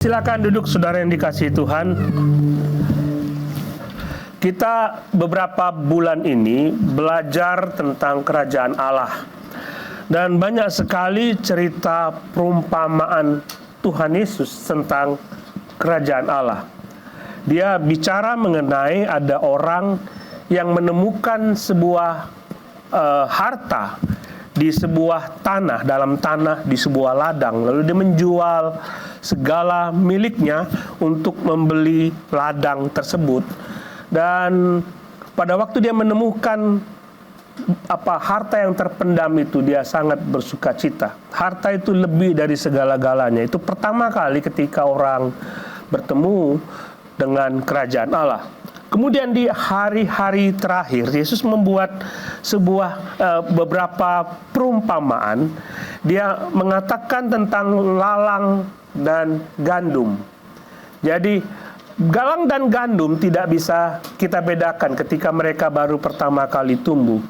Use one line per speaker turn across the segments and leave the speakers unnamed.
Silakan duduk, saudara yang dikasihi Tuhan. Kita beberapa bulan ini belajar tentang kerajaan Allah. Dan banyak sekali cerita perumpamaan Tuhan Yesus tentang kerajaan Allah. Dia bicara mengenai ada orang yang menemukan sebuah harta di sebuah tanah, dalam tanah, di sebuah ladang. Lalu dia menjual segala miliknya untuk membeli ladang tersebut. Dan pada waktu dia menemukan harta yang terpendam itu, dia sangat bersuka cita. Harta itu lebih dari segala-galanya. Itu pertama kali ketika orang bertemu dengan kerajaan Allah. Kemudian di hari-hari terakhir, Yesus membuat beberapa perumpamaan. Dia mengatakan tentang lalang dan gandum. Jadi galang dan gandum tidak bisa kita bedakan ketika mereka baru pertama kali tumbuh.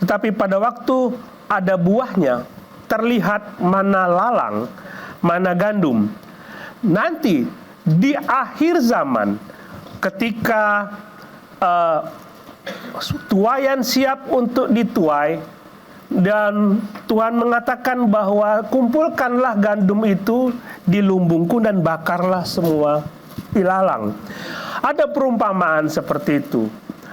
Tetapi pada waktu ada buahnya, terlihat mana lalang, mana gandum. Nanti di akhir zaman, ketika tuaian siap untuk dituai, dan Tuhan mengatakan bahwa kumpulkanlah gandum itu di lumbungku dan bakarlah semua ilalang. Ada perumpamaan seperti itu.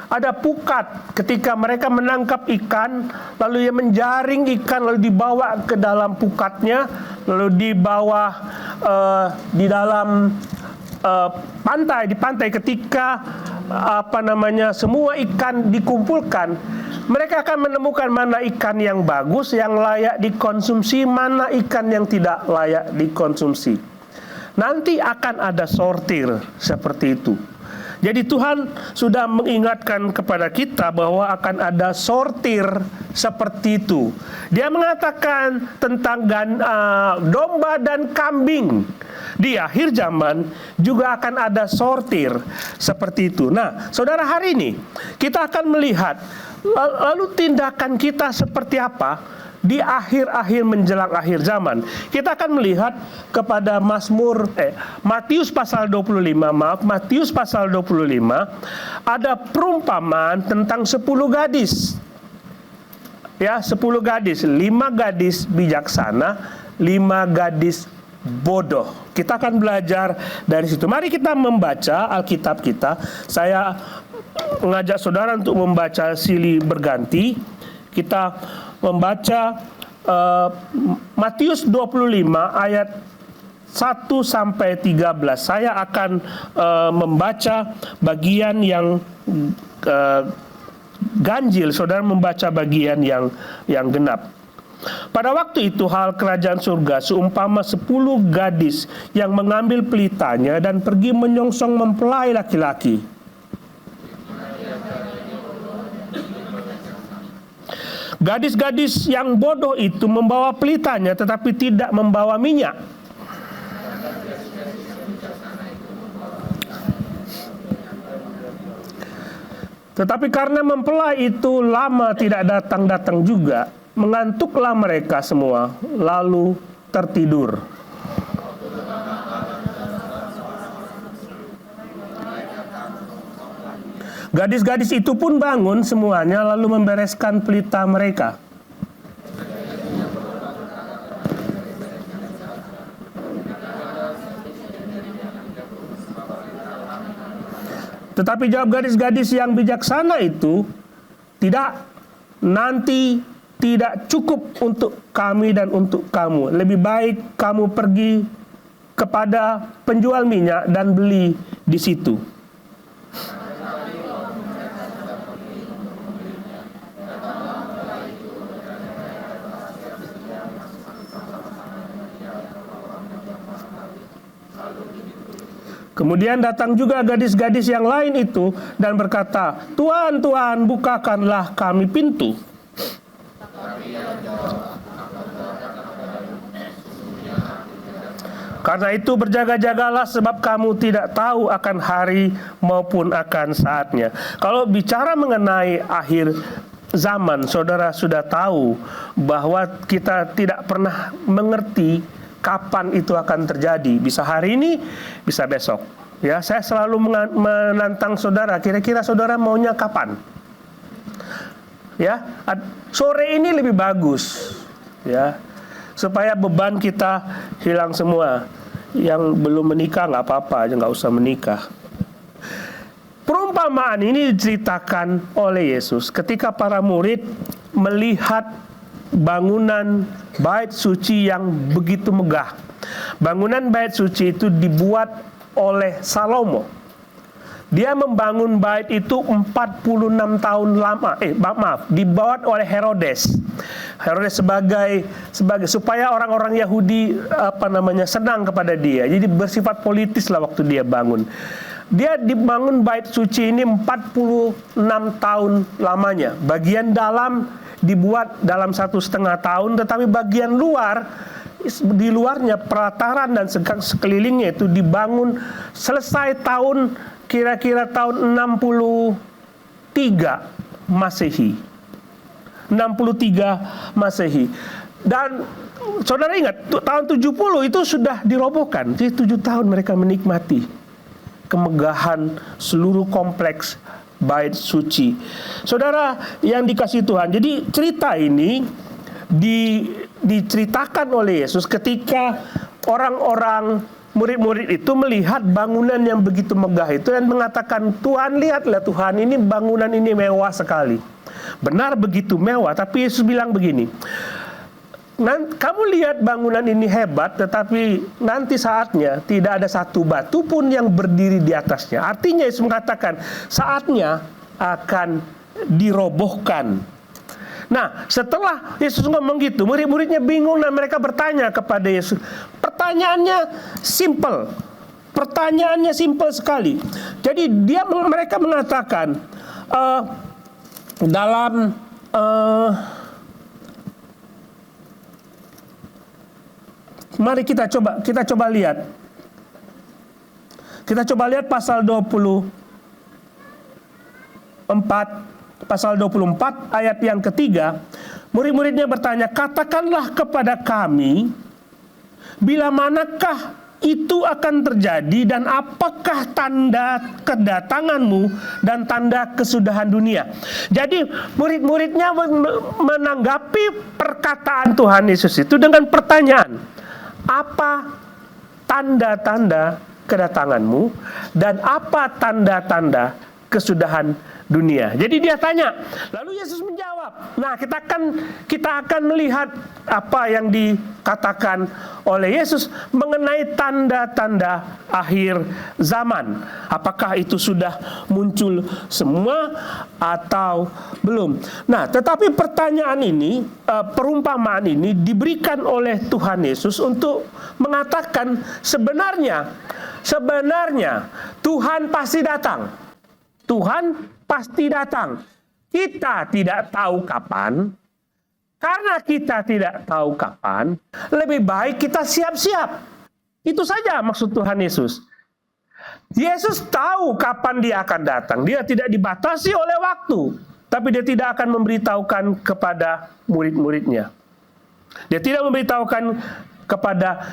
Ada pukat ketika mereka menangkap ikan, lalu ia menjaring ikan, lalu dibawa ke dalam pukatnya, lalu dibawa di dalam di pantai ketika semua ikan dikumpulkan, mereka akan menemukan mana ikan yang bagus, yang layak dikonsumsi, mana ikan yang tidak layak dikonsumsi. Nanti akan ada sortir seperti itu. Jadi Tuhan sudah mengingatkan kepada kita bahwa akan ada sortir seperti itu. Dia mengatakan tentang domba dan kambing. Di akhir zaman juga akan ada sortir seperti itu. Nah, saudara, hari ini kita akan melihat lalu tindakan kita seperti apa di akhir-akhir menjelang akhir zaman. Kita akan melihat kepada Matius pasal 25, ada perumpamaan tentang 10 gadis. Ya, 10 gadis, 5 gadis bijaksana, 5 gadis bodoh. Kita akan belajar dari situ. Mari kita membaca Alkitab kita. Saya mengajak saudara untuk membaca silih berganti. Kita membaca Matius 25 ayat 1 sampai 13. Saya akan membaca bagian yang ganjil, saudara membaca bagian yang genap. Pada waktu itu hal kerajaan surga seumpama 10 gadis yang mengambil pelitanya dan pergi menyongsong mempelai laki-laki. Gadis-gadis yang bodoh itu membawa pelitanya tetapi tidak membawa minyak. Tetapi karena mempelai itu lama tidak datang-datang juga, mengantuklah mereka semua, lalu tertidur. Gadis-gadis itu pun bangun semuanya, lalu membereskan pelita mereka. Tetapi jawab gadis-gadis yang bijaksana itu, tidak, nanti tidak cukup untuk kami dan untuk kamu. Lebih baik kamu pergi kepada penjual minyak dan beli di situ. Kemudian datang juga gadis-gadis yang lain itu dan berkata, "Tuan, Tuan, bukakanlah kami pintu." Karena itu berjaga-jagalah sebab kamu tidak tahu akan hari maupun akan saatnya. Kalau bicara mengenai akhir zaman, saudara sudah tahu bahwa kita tidak pernah mengerti kapan itu akan terjadi. Bisa hari ini, bisa besok. Ya, saya selalu menantang saudara, kira-kira saudara maunya kapan? Ya, sore ini lebih bagus. Ya, supaya beban kita hilang semua. Yang belum menikah nggak apa-apa aja, nggak usah menikah. Perumpamaan ini diceritakan oleh Yesus ketika para murid melihat bangunan bait suci yang begitu megah. Bangunan bait suci itu dibuat oleh Salomo. Dia membangun bait itu 46 tahun lama. Dibuat oleh Herodes. Herodes sebagai supaya orang-orang Yahudi senang kepada dia. Jadi bersifat politis lah waktu dia bangun. Dia dibangun bait suci ini 46 tahun lamanya. Bagian dalam dibuat dalam 1,5 tahun, tetapi bagian luar, di luarnya pelataran dan sekelilingnya itu dibangun selesai tahun kira-kira tahun 63 Masehi. 63 Masehi. Dan saudara ingat, tahun 70 itu sudah dirobohkan. Jadi 7 tahun mereka menikmati kemegahan seluruh kompleks bait suci. Saudara yang dikasihi Tuhan, jadi cerita ini diceritakan oleh Yesus ketika orang-orang murid-murid itu melihat bangunan yang begitu megah itu dan mengatakan, Tuhan, lihatlah Tuhan, ini bangunan ini mewah sekali. Benar begitu mewah, tapi Yesus bilang begini, kamu lihat bangunan ini hebat, tetapi nanti saatnya tidak ada satu batu pun yang berdiri di atasnya. Artinya Yesus mengatakan saatnya akan dirobohkan. Nah, setelah Yesus ngomong gitu, murid-muridnya bingung dan mereka bertanya kepada Yesus. Pertanyaannya simple. Pertanyaannya simple sekali. Jadi mereka mengatakan mari kita coba lihat. Kita coba lihat pasal 24 ayat yang ketiga. Murid-muridnya bertanya, katakanlah kepada kami bila manakah itu akan terjadi dan apakah tanda kedatanganmu dan tanda kesudahan dunia. Jadi murid-muridnya menanggapi perkataan Tuhan Yesus itu dengan pertanyaan, apa tanda-tanda kedatanganmu dan apa tanda-tanda kesudahan dunia. Jadi dia tanya, lalu Yesus menjawab. Nah, kita akan melihat apa yang dikatakan oleh Yesus mengenai tanda-tanda akhir zaman. Apakah itu sudah muncul semua atau belum? Nah, tetapi pertanyaan ini, perumpamaan ini diberikan oleh Tuhan Yesus untuk mengatakan sebenarnya Tuhan pasti datang. Tuhan pasti datang. Kita tidak tahu kapan. Karena kita tidak tahu kapan, lebih baik kita siap-siap. Itu saja maksud Tuhan Yesus. Yesus tahu kapan dia akan datang. Dia tidak dibatasi oleh waktu. Tapi dia tidak akan memberitahukan kepada murid-muridnya. Dia tidak memberitahukan kepada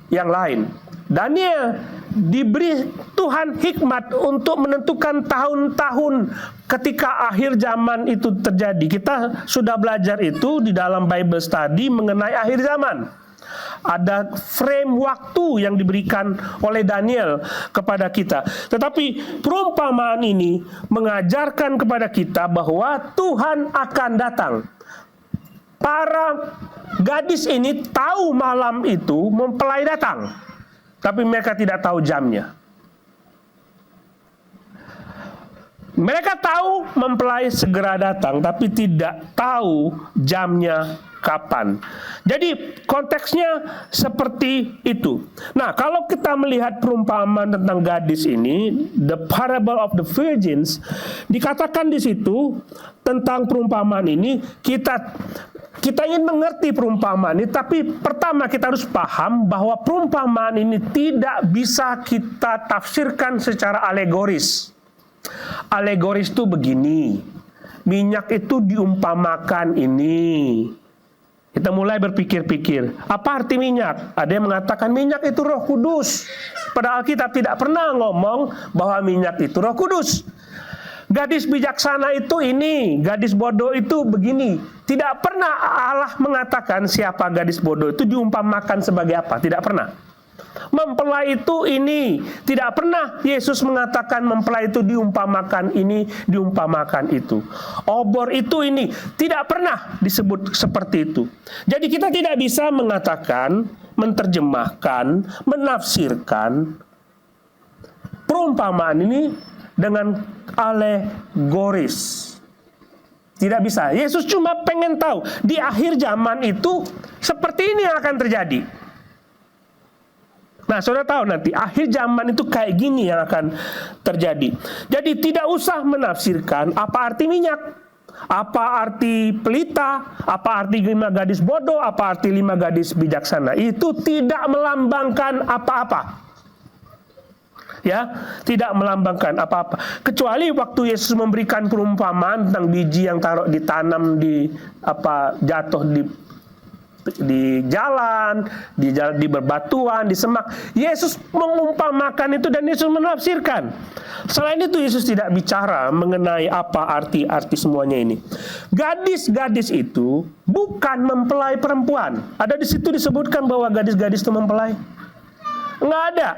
yang lain. Daniel diberi Tuhan hikmat untuk menentukan tahun-tahun ketika akhir zaman itu terjadi. Kita sudah belajar itu di dalam Bible Study mengenai akhir zaman. Ada frame waktu yang diberikan oleh Daniel kepada kita. Tetapi perumpamaan ini mengajarkan kepada kita bahwa Tuhan akan datang. Para gadis ini tahu malam itu mempelai datang. Tapi mereka tidak tahu jamnya. Mereka tahu mempelai segera datang, tapi tidak tahu jamnya kapan. Jadi konteksnya seperti itu. Nah, kalau kita melihat perumpamaan tentang gadis ini, the parable of the virgins, dikatakan di situ tentang perumpamaan ini, kita ingin mengerti perumpamaan ini, tapi pertama kita harus paham bahwa perumpamaan ini tidak bisa kita tafsirkan secara alegoris. Alegoris itu begini, minyak itu diumpamakan ini. Kita mulai berpikir-pikir, apa arti minyak? Ada yang mengatakan minyak itu Roh Kudus. Padahal Alkitab tidak pernah ngomong bahwa minyak itu Roh Kudus. Gadis bijaksana itu ini, gadis bodoh itu begini. Tidak pernah Allah mengatakan siapa gadis bodoh itu diumpamakan sebagai apa. Tidak pernah. Mempelai itu ini. Tidak pernah Yesus mengatakan mempelai itu diumpamakan ini, diumpamakan itu. Obor itu ini. Tidak pernah disebut seperti itu. Jadi kita tidak bisa mengatakan, menerjemahkan, menafsirkan perumpamaan ini dengan alegoris. Tidak bisa. Yesus cuma pengen tahu di akhir zaman itu seperti ini yang akan terjadi. Nah, saudara tahu nanti akhir zaman itu kayak gini yang akan terjadi. Jadi tidak usah menafsirkan apa arti minyak, apa arti pelita, apa arti 5 gadis bodoh, apa arti 5 gadis bijaksana. Itu tidak melambangkan apa-apa. Ya, tidak melambangkan apa-apa. Kecuali waktu Yesus memberikan perumpamaan tentang biji yang ditanam di jatuh di jalan, di berbatuan, di semak. Yesus mengumpamakan itu dan Yesus menafsirkan. Selain itu Yesus tidak bicara mengenai apa arti-arti semuanya ini. Gadis-gadis itu bukan mempelai perempuan. Ada di situ disebutkan bahwa gadis-gadis itu mempelai? Enggak ada.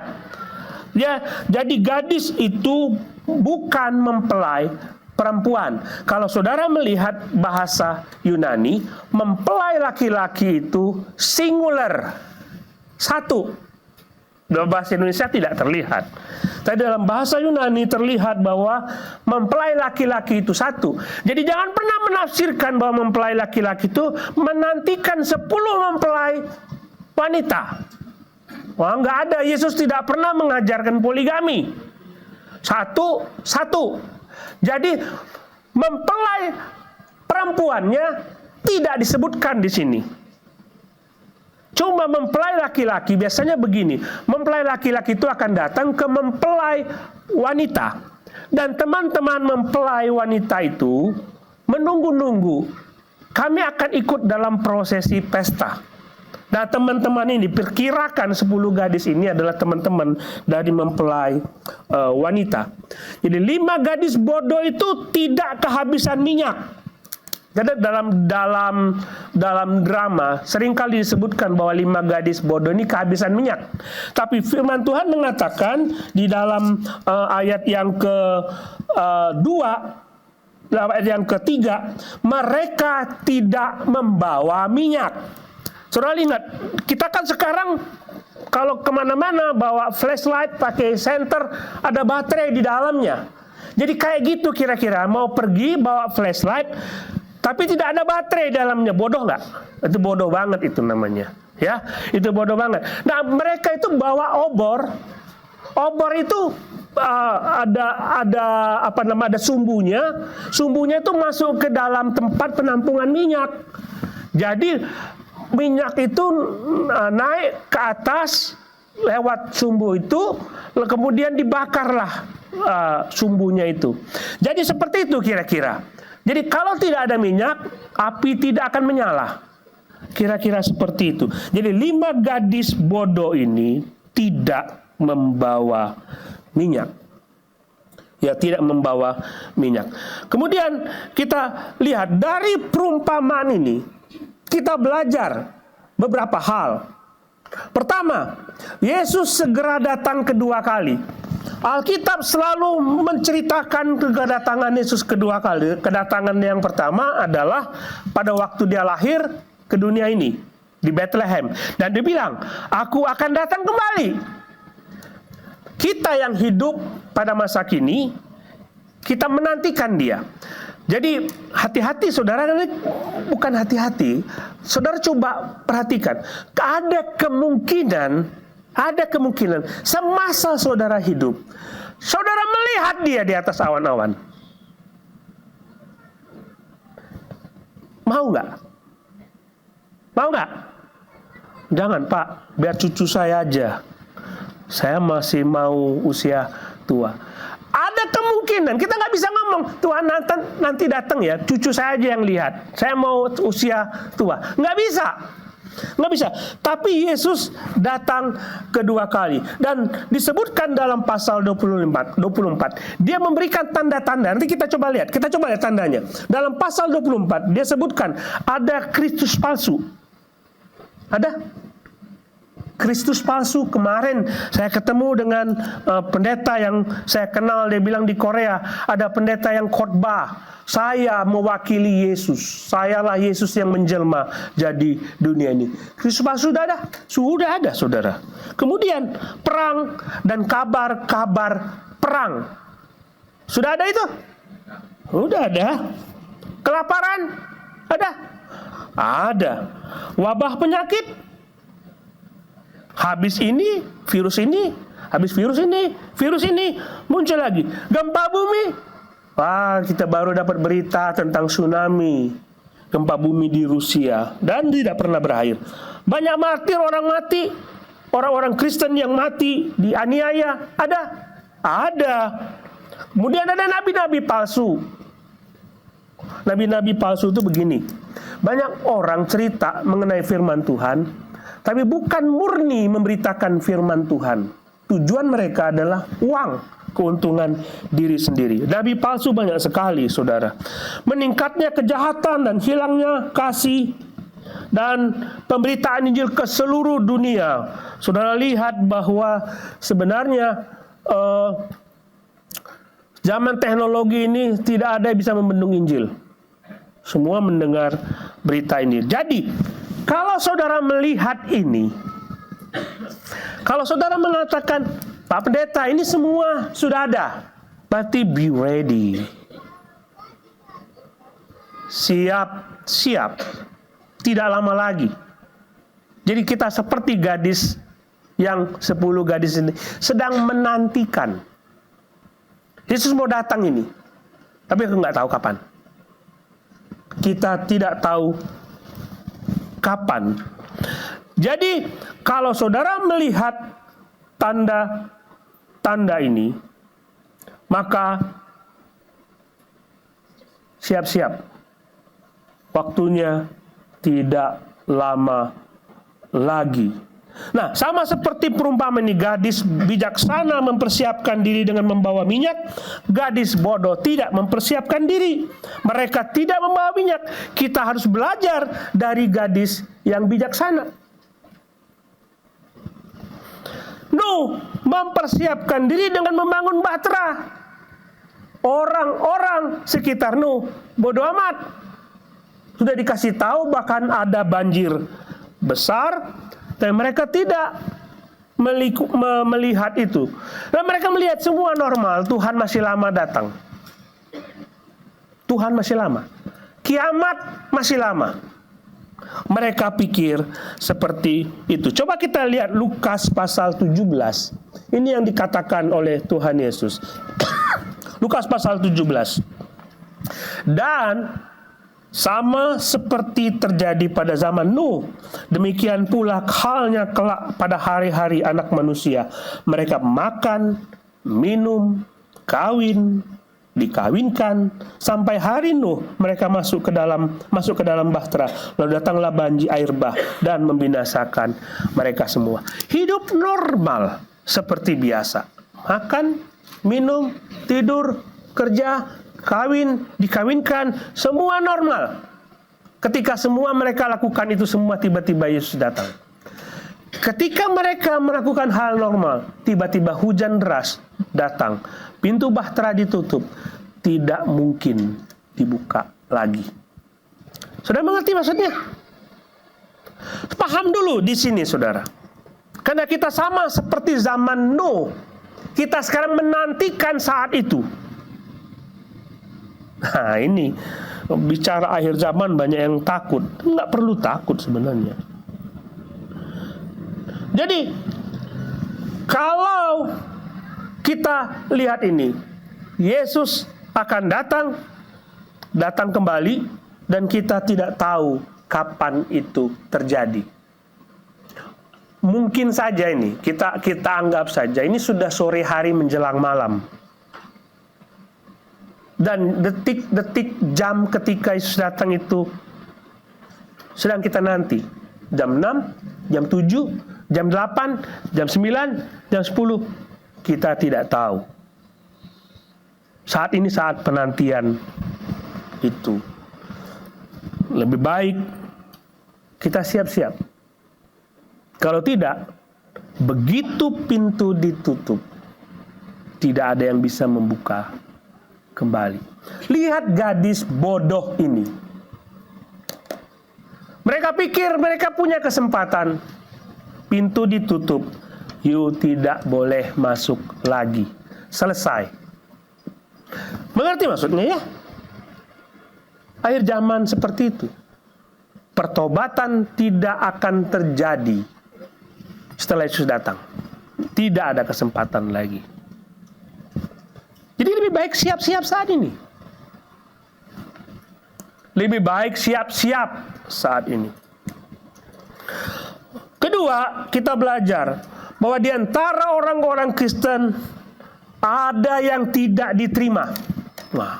Ya, jadi gadis itu bukan mempelai perempuan. Kalau saudara melihat bahasa Yunani, mempelai laki-laki itu singular, satu. Dalam bahasa Indonesia tidak terlihat. Tapi dalam bahasa Yunani terlihat bahwa mempelai laki-laki itu satu. Jadi jangan pernah menafsirkan bahwa mempelai laki-laki itu menantikan 10 mempelai wanita. Wah, nggak ada. Yesus tidak pernah mengajarkan poligami. Satu. Jadi mempelai perempuannya tidak disebutkan di sini. Cuma mempelai laki-laki biasanya begini. Mempelai laki-laki itu akan datang ke mempelai wanita. Dan teman-teman mempelai wanita itu menunggu-nunggu. Kami akan ikut dalam prosesi pesta. Nah, teman-teman ini perkirakan 10 gadis ini adalah teman-teman dari mempelai wanita. Jadi 5 gadis bodoh itu tidak kehabisan minyak. Jadi dalam drama seringkali disebutkan bahwa 5 gadis bodoh ini kehabisan minyak. Tapi firman Tuhan mengatakan di dalam ayat yang kedua, ayat yang ketiga, mereka tidak membawa minyak. Saudara ingat, kita kan sekarang kalau kemana-mana bawa flashlight, pakai senter, ada baterai di dalamnya. Jadi kayak gitu kira-kira, mau pergi bawa flashlight, tapi tidak ada baterai di dalamnya. Bodoh nggak? Itu bodoh banget itu namanya. Ya, itu bodoh banget. Nah, mereka itu bawa obor. Obor itu ada sumbunya. Sumbunya itu masuk ke dalam tempat penampungan minyak. Jadi minyak itu naik ke atas lewat sumbu itu, kemudian dibakarlah sumbunya itu. Jadi seperti itu kira-kira. Jadi kalau tidak ada minyak, api tidak akan menyala. Kira-kira seperti itu. Jadi 5 gadis bodoh ini tidak membawa minyak. Ya, tidak membawa minyak. Kemudian kita lihat dari perumpamaan ini, kita belajar beberapa hal. Pertama, Yesus segera datang kedua kali. Alkitab selalu menceritakan kedatangan Yesus kedua kali. Kedatangan yang pertama adalah pada waktu dia lahir ke dunia ini di Bethlehem. Dan dia bilang, aku akan datang kembali. Kita yang hidup pada masa kini, kita menantikan dia. Jadi hati-hati saudara, bukan hati-hati. Saudara coba perhatikan. Ada kemungkinan semasa saudara hidup, saudara melihat dia di atas awan-awan. Mau nggak? Mau nggak? Jangan Pak, biar cucu saya aja. Saya masih mau usia tua. Ada kemungkinan, kita nggak bisa ngomong ngomong, Tuhan nanti datang ya, cucu saya aja yang lihat. Saya mau usia tua. Nggak bisa. Nggak bisa. Tapi Yesus datang kedua kali. Dan disebutkan dalam pasal 24. Dia memberikan tanda-tanda. Nanti kita coba lihat tandanya. Dalam pasal 24, dia sebutkan ada Kristus palsu. Ada Kristus palsu. Kemarin saya ketemu dengan pendeta yang saya kenal. Dia bilang di Korea ada pendeta yang khotbah, saya mewakili Yesus, sayalah Yesus yang menjelma jadi dunia ini. Kristus palsu sudah ada saudara. Kemudian perang dan kabar-kabar perang, sudah ada itu? Sudah ada. Kelaparan ada. Wabah penyakit, habis ini virus ini, habis virus ini muncul lagi. Gempa bumi. Wah, kita baru dapat berita tentang tsunami, gempa bumi di Rusia, dan tidak pernah berakhir. Banyak martir, orang Kristen yang mati, dianiaya, ada. Kemudian ada nabi-nabi palsu. Nabi-nabi palsu itu begini, banyak orang cerita mengenai firman Tuhan, tapi bukan murni memberitakan firman Tuhan. Tujuan mereka adalah uang, keuntungan diri sendiri. Nabi palsu banyak sekali, saudara. Meningkatnya kejahatan dan hilangnya kasih dan pemberitaan Injil ke seluruh dunia. Saudara lihat bahwa sebenarnya zaman teknologi ini tidak ada yang bisa membendung Injil. Semua mendengar berita ini. Jadi, kalau saudara melihat ini, kalau saudara mengatakan, Pak Pendeta, ini semua sudah ada, berarti be ready. Siap. Tidak lama lagi. Jadi kita seperti gadis yang 10 gadis ini sedang menantikan. Yesus mau datang ini, tapi aku nggak tahu kapan. Kita tidak tahu kapan. Jadi kalau saudara melihat tanda ini, maka siap-siap. Waktunya tidak lama lagi. Nah, sama seperti perumpamaan ini, gadis bijaksana mempersiapkan diri dengan membawa minyak, gadis bodoh tidak mempersiapkan diri. Mereka tidak membawa minyak. Kita harus belajar dari gadis yang bijaksana. Nuh mempersiapkan diri dengan membangun bahtera. Orang-orang sekitar Nuh bodoh amat. Sudah dikasih tahu bahkan ada banjir besar, tapi mereka tidak melihat itu. Dan mereka melihat semua normal, Tuhan masih lama datang. Tuhan masih lama. Kiamat masih lama. Mereka pikir seperti itu. Coba kita lihat Lukas pasal 17. Ini yang dikatakan oleh Tuhan Yesus. Lukas pasal 17. Dan sama seperti terjadi pada zaman Nuh, demikian pula halnya kelak pada hari-hari Anak Manusia. Mereka makan, minum, kawin, dikawinkan, sampai hari Nuh mereka masuk ke dalam bahtera. Lalu datanglah banjir air bah dan membinasakan mereka semua. Hidup normal seperti biasa. Makan, minum, tidur, kerja, kawin, dikawinkan, semua normal. Ketika semua mereka lakukan itu semua, tiba-tiba Yesus datang. Ketika mereka melakukan hal normal, tiba-tiba hujan deras datang. Pintu bahtera ditutup, tidak mungkin dibuka lagi. Saudara mengerti maksudnya? Paham dulu di sini, saudara. Karena kita sama seperti zaman Nuh. Kita sekarang menantikan saat itu. Nah, ini bicara akhir zaman banyak yang takut. Nggak perlu takut sebenarnya. Jadi kalau kita lihat ini, Yesus akan datang kembali, dan kita tidak tahu kapan itu terjadi. Mungkin saja ini, kita anggap saja ini sudah sore hari menjelang malam. dan detik-detik jam ketika Yesus datang itu sedang kita nanti. Jam 6, jam 7, jam 8, jam 9, jam 10. Kita tidak tahu. Saat ini saat penantian itu. Lebih baik kita siap-siap. Kalau tidak, begitu pintu ditutup, tidak ada yang bisa membuka kembali. Lihat gadis bodoh ini. Mereka pikir mereka punya kesempatan. Pintu ditutup. You tidak boleh masuk lagi. Selesai. Mengerti maksudnya ya? Akhir zaman seperti itu. Pertobatan tidak akan terjadi setelah Yesus datang. Tidak ada kesempatan lagi. Jadi lebih baik siap-siap saat ini. Lebih baik siap-siap saat ini. Kedua, kita belajar bahwa di antara orang-orang Kristen ada yang tidak diterima. Wah,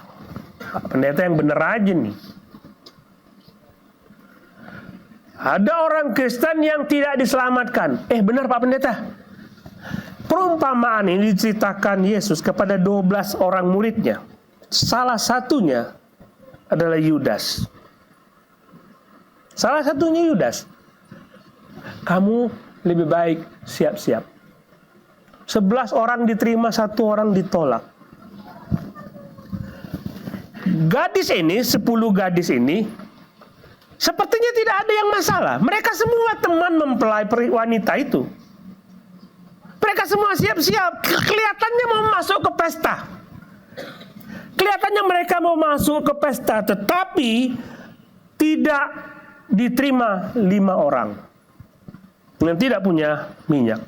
Pak Pendeta yang bener aja nih. Ada orang Kristen yang tidak diselamatkan. Benar Pak Pendeta. Perumpamaan ini diceritakan Yesus kepada 12 orang muridnya. Salah satunya adalah Yudas. Salah satunya Yudas. Kamu lebih baik siap-siap. 11 orang diterima, 1 orang ditolak. Gadis ini, 10 gadis ini, sepertinya tidak ada yang masalah. Mereka semua teman mempelai wanita itu. Mereka semua siap-siap. Kelihatannya mau masuk ke pesta. Kelihatannya mereka mau masuk ke pesta. Tetapi tidak diterima 5 orang yang tidak punya minyak.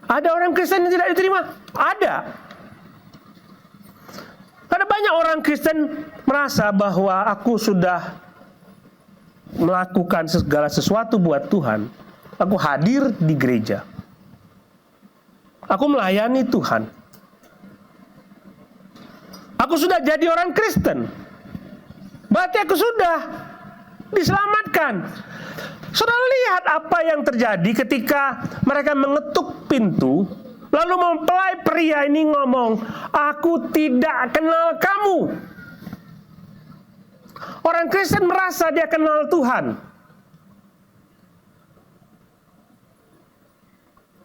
Ada orang Kristen yang tidak diterima? Ada. Karena banyak orang Kristen merasa bahwa aku sudah melakukan segala sesuatu buat Tuhan. Aku hadir di gereja. Aku melayani Tuhan. Aku sudah jadi orang Kristen. Berarti aku sudah diselamatkan. Saudara lihat apa yang terjadi ketika mereka mengetuk pintu. Lalu mempelai pria ini ngomong, aku tidak kenal kamu. Orang Kristen merasa dia kenal Tuhan.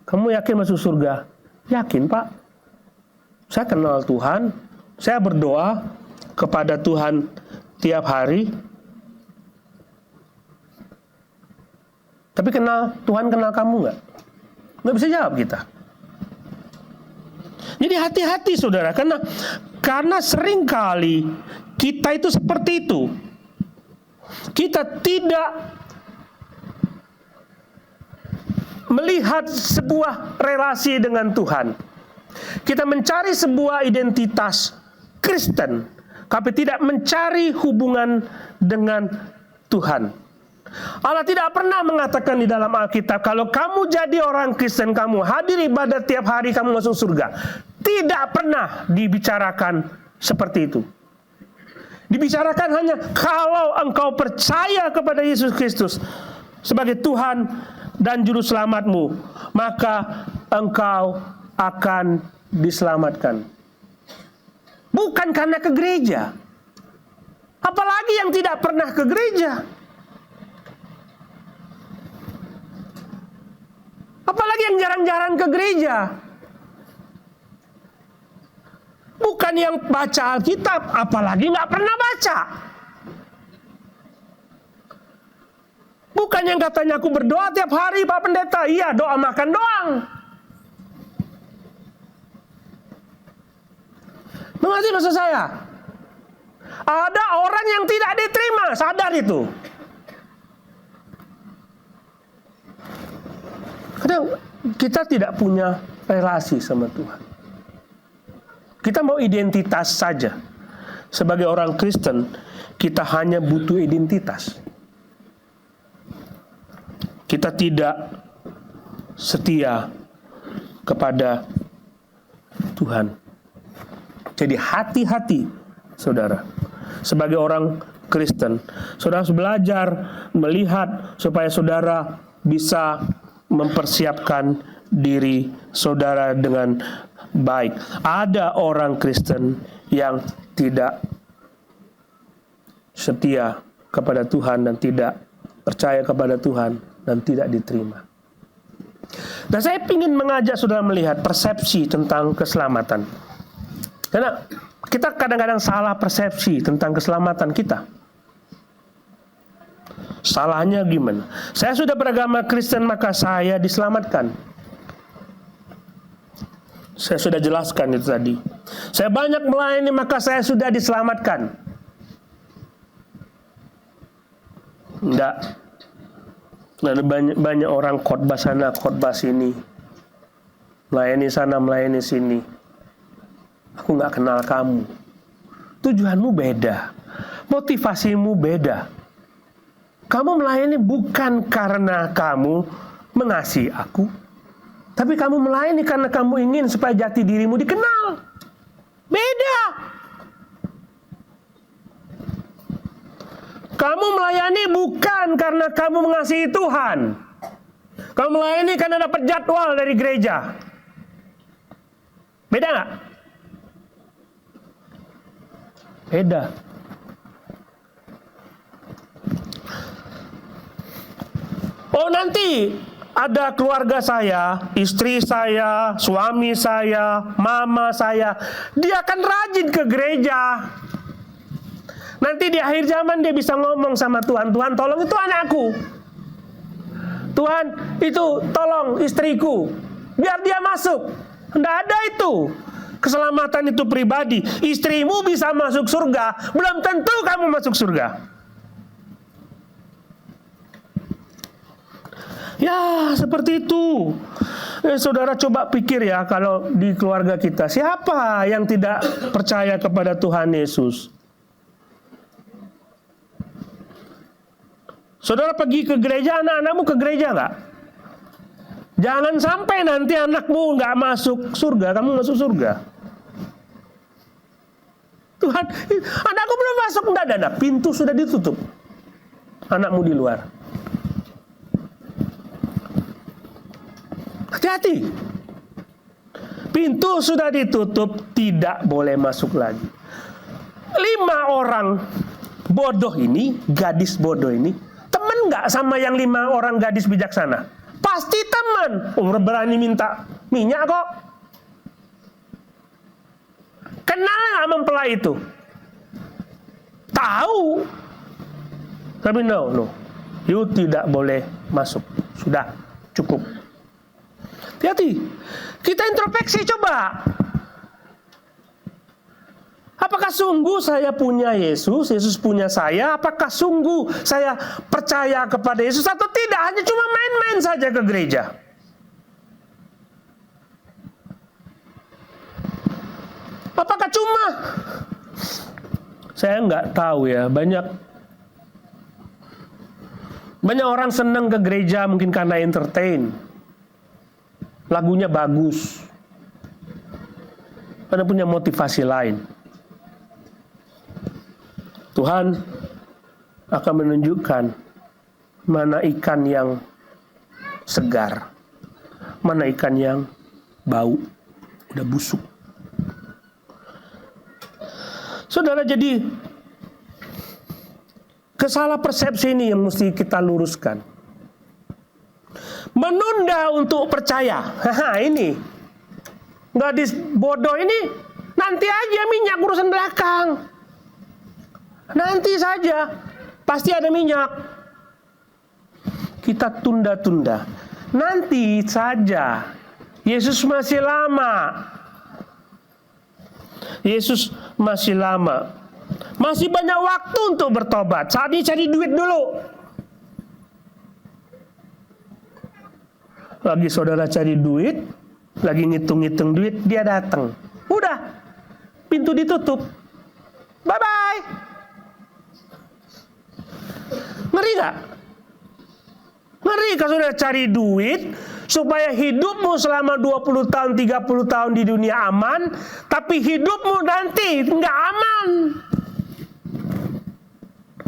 Kamu yakin masuk surga? Yakin Pak. Saya kenal Tuhan. Saya berdoa kepada Tuhan tiap hari. Tapi Tuhan kenal kamu nggak? Nggak bisa jawab kita. Jadi hati-hati saudara, karena seringkali kita itu seperti itu. Kita tidak melihat sebuah relasi dengan Tuhan. Kita mencari sebuah identitas Kristen, tapi tidak mencari hubungan dengan Tuhan. Allah tidak pernah mengatakan di dalam Alkitab, kalau kamu jadi orang Kristen, kamu hadir ibadat tiap hari, kamu masuk surga. Tidak pernah dibicarakan seperti itu. Dibicarakan hanya kalau engkau percaya kepada Yesus Kristus sebagai Tuhan dan Juru Selamatmu, maka engkau akan diselamatkan. Bukan karena ke gereja. Apalagi yang tidak pernah ke gereja. Apalagi yang jarang-jarang ke gereja. Bukan yang baca Alkitab, apalagi nggak pernah baca. Bukan yang katanya aku berdoa tiap hari Pak Pendeta. Iya, doa makan doang. Mengerti maksud saya? Ada orang yang tidak diterima, sadar itu. Kadang kita tidak punya relasi sama Tuhan. Kita mau identitas saja. Sebagai orang Kristen, kita hanya butuh identitas. Kita tidak setia kepada Tuhan. Jadi hati-hati, saudara. Sebagai orang Kristen, saudara harus belajar melihat supaya saudara bisa mempersiapkan diri saudara dengan baik. Ada orang Kristen yang tidak setia kepada Tuhan dan tidak percaya kepada Tuhan dan tidak diterima. Dan saya ingin mengajak saudara melihat persepsi tentang keselamatan. Karena kita kadang-kadang salah persepsi tentang keselamatan kita. Salahnya gimana? Saya sudah beragama Kristen maka saya diselamatkan. Saya sudah jelaskan itu tadi. Saya banyak melayani maka saya sudah diselamatkan. Enggak. Ada banyak orang khotbah sana, khotbah sini. Melayani sana, melayani sini. Aku nggak kenal kamu. Tujuanmu beda. Motivasimu beda. Kamu melayani bukan karena kamu mengasihi aku, tapi kamu melayani karena kamu ingin supaya jati dirimu dikenal. Beda. Kamu melayani bukan karena kamu mengasihi Tuhan. Kamu melayani karena dapat jadwal dari gereja. Beda nggak? Beda. Oh nanti ada keluarga saya, istri saya, suami saya, mama saya, dia akan rajin ke gereja. Nanti di akhir zaman dia bisa ngomong sama Tuhan, Tuhan tolong itu anakku. Tuhan itu tolong istriku, biar dia masuk. Tidak ada itu. Keselamatan itu pribadi. Istrimu bisa masuk surga, belum tentu kamu masuk surga. Ya, seperti itu. Saudara coba pikir ya, kalau di keluarga kita, siapa yang tidak percaya kepada Tuhan Yesus? Saudara pergi ke gereja, anak-anakmu ke gereja nggak? Jangan sampai nanti anakmu nggak masuk surga, kamu masuk surga. Tuhan, anakku belum masuk, enggak, pintu sudah ditutup. Anakmu di luar. Hati-hati. Pintu sudah ditutup, tidak boleh masuk lagi. 5 orang bodoh ini, gadis bodoh ini, teman nggak sama yang 5 orang gadis bijaksana? Pasti teman. Berani minta minyak kok. Kenal nggak mempelai itu? Tahu. Tapi no. You tidak boleh masuk. Sudah, cukup. Hati-hati. Kita introspeksi coba. Apakah sungguh saya punya Yesus? Yesus punya saya? Apakah sungguh saya percaya kepada Yesus atau tidak? Hanya cuma main-main saja ke gereja. Apakah cuma? Saya nggak tahu ya. Banyak orang senang ke gereja mungkin karena entertain. Lagunya bagus. Karena punya motivasi lain. Tuhan akan menunjukkan mana ikan yang segar, mana ikan yang bau, udah busuk. Saudara, jadi kesalah persepsi ini yang mesti kita luruskan. Menunda untuk percaya. Ini gadis bodoh ini nanti aja minyak urusan belakang. Nanti saja pasti ada minyak. Kita tunda-tunda. Nanti saja. Yesus masih lama. Yesus masih lama. Masih banyak waktu untuk bertobat. Saat ini cari duit dulu. Lagi saudara cari duit, lagi ngitung-ngitung duit, dia datang. Udah, pintu ditutup. Bye-bye. Ngeri gak? Ngeri kalau saudara cari duit, supaya hidupmu selama 20 tahun, 30 tahun di dunia aman, tapi hidupmu nanti nggak aman.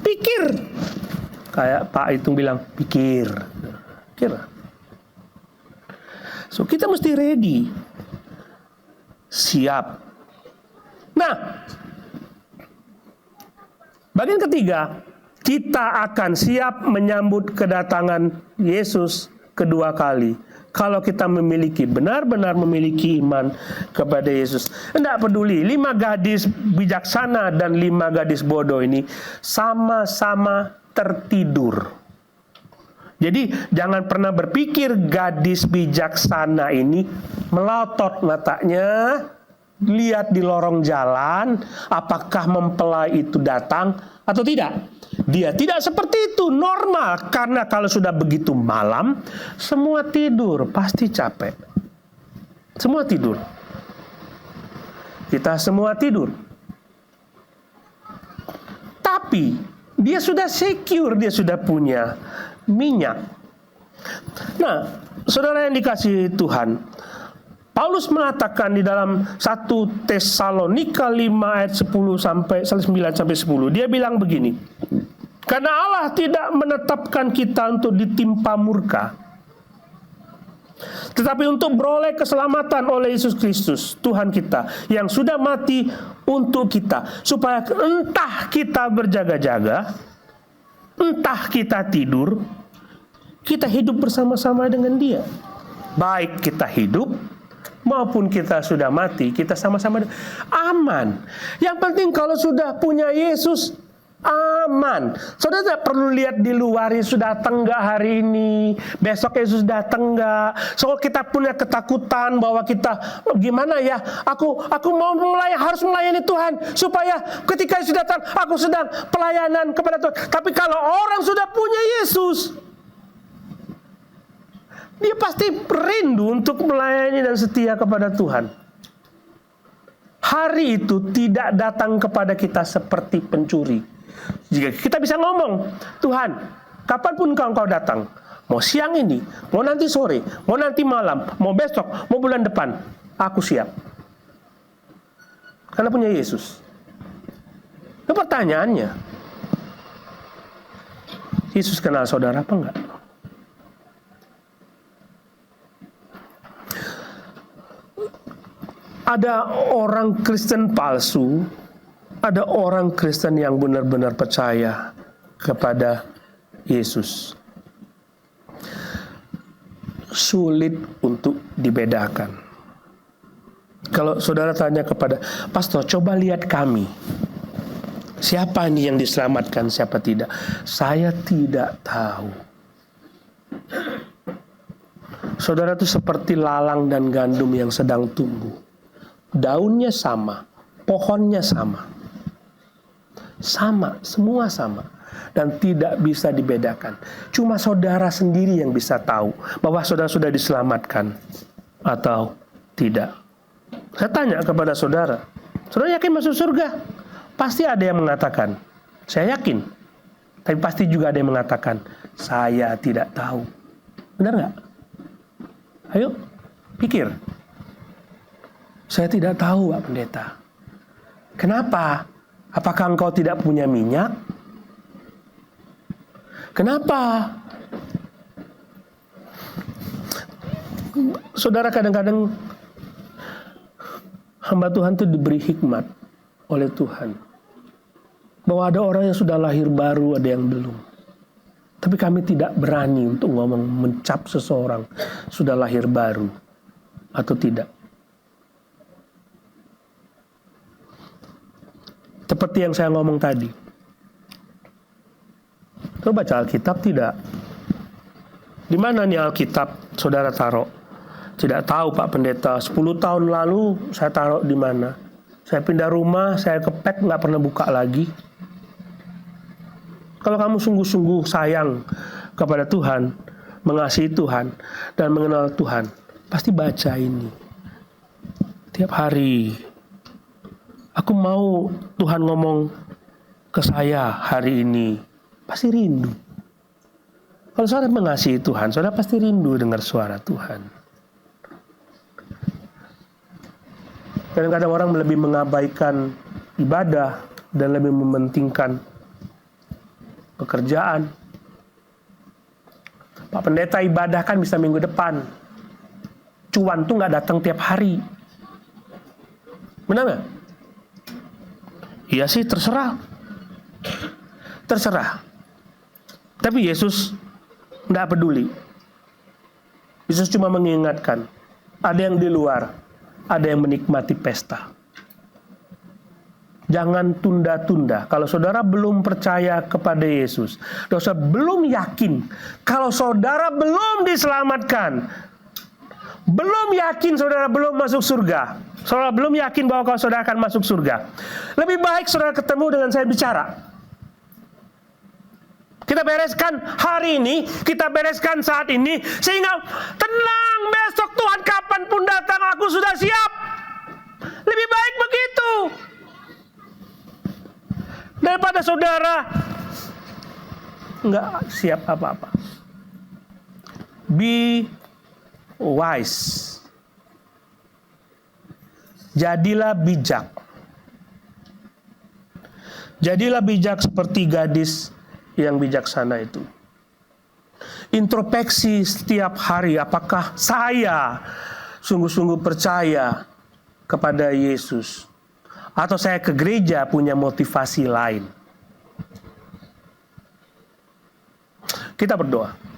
Pikir. Kayak Pak Itung bilang, pikir. So, kita mesti ready. Siap. Nah, bagian ketiga, kita akan siap menyambut kedatangan Yesus kedua kali. Kalau kita benar-benar memiliki iman kepada Yesus. Tidak peduli, 5 gadis bijaksana dan 5 gadis bodoh ini sama-sama tertidur. Jadi jangan pernah berpikir gadis bijaksana ini melotot matanya, lihat di lorong jalan, apakah mempelai itu datang atau tidak. Dia tidak seperti itu, normal. Karena kalau sudah begitu malam, semua tidur, pasti capek. Semua tidur. Kita semua tidur. Tapi, dia sudah secure, dia sudah punya minyak. Nah, saudara yang dikasihi Tuhan, Paulus mengatakan di dalam 1 Tesalonika 5 ayat 10 sampai 9 sampai 10. Dia bilang begini. Karena Allah tidak menetapkan kita untuk ditimpa murka, tetapi untuk beroleh keselamatan oleh Yesus Kristus, Tuhan kita, yang sudah mati untuk kita, supaya entah kita berjaga-jaga, entah kita tidur, kita hidup bersama-sama dengan Dia. Baik kita hidup maupun kita sudah mati, kita sama-sama aman. Yang penting kalau sudah punya Yesus, aman. Saudara tidak perlu lihat di luar, Yesus datang nggak hari ini, besok Yesus datang nggak. So kita punya ketakutan bahwa kita gimana ya? Aku mau harus melayani Tuhan supaya ketika Yesus datang, aku sedang pelayanan kepada Tuhan. Tapi kalau orang sudah punya Yesus, dia pasti rindu untuk melayani dan setia kepada Tuhan. Hari itu tidak datang kepada kita seperti pencuri. Jika kita bisa ngomong, Tuhan, kapanpun Engkau datang, mau siang ini, mau nanti sore, mau nanti malam, mau besok, mau bulan depan, aku siap. Karena punya Yesus. Nah, pertanyaannya, Yesus kenal saudara apa enggak? Ada orang Kristen palsu, ada orang Kristen yang benar-benar percaya kepada Yesus. Sulit untuk dibedakan. Kalau saudara tanya kepada pastor, coba lihat kami. Siapa ini yang diselamatkan, siapa tidak? Saya tidak tahu. Saudara itu seperti lalang dan gandum yang sedang tumbuh. Daunnya sama, pohonnya sama. Sama, semua sama. Dan tidak bisa dibedakan. Cuma saudara sendiri yang bisa tahu bahwa saudara sudah diselamatkan atau tidak. Saya tanya kepada saudara, saudara yakin masuk surga? Pasti ada yang mengatakan, saya yakin. Tapi pasti juga ada yang mengatakan, saya tidak tahu. Benar nggak? Ayo, pikir. Saya tidak tahu, Pak Pendeta. Kenapa? Apakah engkau tidak punya minyak? Kenapa? Saudara, kadang-kadang hamba Tuhan itu diberi hikmat oleh Tuhan. Bahwa ada orang yang sudah lahir baru, ada yang belum. Tapi kami tidak berani untuk ngomong mencap seseorang sudah lahir baru atau tidak. Seperti yang saya ngomong tadi. Coba baca Alkitab tidak? Di mana nih Alkitab saudara taruh? Tidak tahu Pak Pendeta. 10 tahun lalu saya taruh di mana? Saya pindah rumah, saya kepek, nggak pernah buka lagi. Kalau kamu sungguh-sungguh sayang kepada Tuhan, mengasihi Tuhan, dan mengenal Tuhan, pasti baca ini. Tiap hari. Aku mau Tuhan ngomong ke saya hari ini. Pasti rindu. Kalau saudara mengasihi Tuhan, saudara pasti rindu dengar suara Tuhan. Kadang-kadang orang lebih mengabaikan ibadah dan lebih mementingkan pekerjaan. Pak Pendeta ibadah kan bisa minggu depan. Cuan tuh nggak datang tiap hari. Benar nggak? Iya sih, terserah. Terserah. Tapi Yesus nggak peduli. Yesus cuma mengingatkan, ada yang di luar, ada yang menikmati pesta. Jangan tunda-tunda. Kalau saudara belum percaya kepada Yesus, saudara belum yakin, kalau saudara belum diselamatkan, belum yakin saudara belum masuk surga, saudara belum yakin bahwa kalau saudara akan masuk surga, lebih baik saudara ketemu dengan saya bicara. Kita bereskan hari ini, kita bereskan saat ini, sehingga tenang, besok Tuhan kapanpun datang, aku sudah siap. Lebih baik begitu daripada saudara nggak siap apa-apa. Be wise. Jadilah bijak. Jadilah bijak seperti gadis yang bijaksana itu. Introspeksi setiap hari, apakah saya sungguh-sungguh percaya kepada Yesus, atau saya ke gereja punya motivasi lain. Kita berdoa.